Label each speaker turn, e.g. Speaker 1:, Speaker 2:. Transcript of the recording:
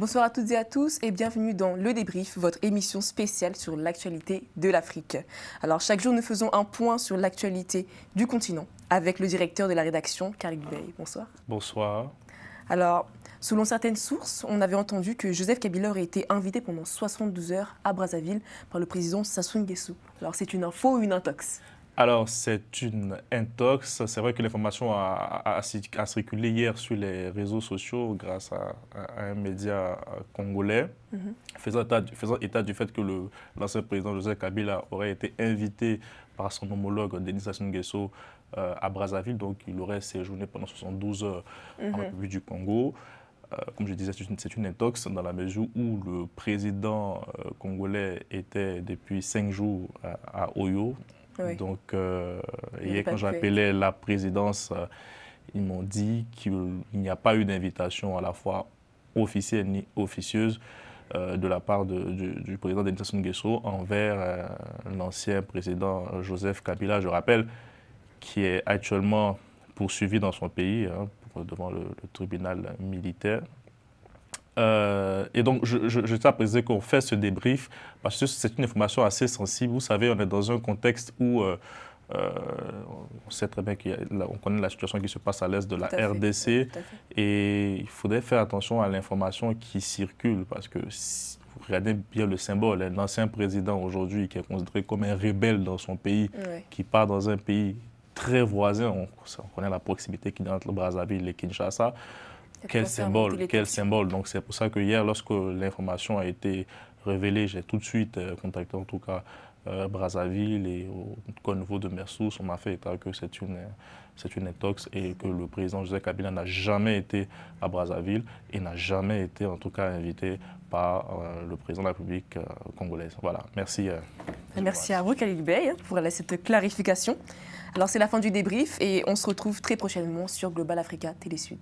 Speaker 1: Bonsoir à toutes et à tous et bienvenue dans Le Débrief, votre émission spéciale sur l'actualité de l'Afrique. Alors chaque jour, nous faisons un point sur l'actualité du continent avec le directeur de la rédaction, Khalid Bey. Bonsoir.
Speaker 2: Bonsoir.
Speaker 1: Alors, selon certaines sources, on avait entendu que Joseph Kabila aurait été invité pendant 72 heures à Brazzaville par le président Sassou Nguesso. Alors c'est une info ou une intox?
Speaker 2: Alors, c'est une intox. C'est vrai que l'information a circulé hier sur les réseaux sociaux grâce à un média congolais, faisant état du fait que l'ancien président Joseph Kabila aurait été invité par son homologue Denis Sassou Nguesso à Brazzaville. Donc, il aurait séjourné pendant 72 heures en République du Congo. Comme je disais, c'est une intox dans la mesure où le président congolais était depuis 5 jours à Oyo. Oui. Donc, hier, quand j'appelais la présidence, ils m'ont dit qu'il n'y a pas eu d'invitation à la fois officielle ni officieuse de la part du président Denis Sassou Nguesso envers l'ancien président Joseph Kabila, je rappelle, qui est actuellement poursuivi dans son pays devant le tribunal militaire. Et donc, je tiens à préciser qu'on fait ce débrief parce que c'est une information assez sensible. Vous savez, on est dans un contexte où on sait très bien qu'on connaît la situation qui se passe à l'est de la RDC et il faudrait faire attention à l'information qui circule parce que si vous regardez bien le symbole, l'ancien président aujourd'hui qui est considéré comme un rebelle dans son pays, qui part dans un pays très voisin, on connaît la proximité qu'il y a entre Brazzaville et Kinshasa. Quel symbole. Donc c'est pour ça que hier, lorsque l'information a été révélée, j'ai tout de suite contacté en tout cas Brazzaville et au niveau de Mersous, on m'a fait état que c'est une intox et que le président Joseph Kabila n'a jamais été à Brazzaville et n'a jamais été en tout cas invité par le président de la République congolaise. Voilà, merci.
Speaker 1: Merci à vous Khalid Bey pour cette clarification. Alors c'est la fin du débrief et on se retrouve très prochainement sur Global Africa Télé Sud.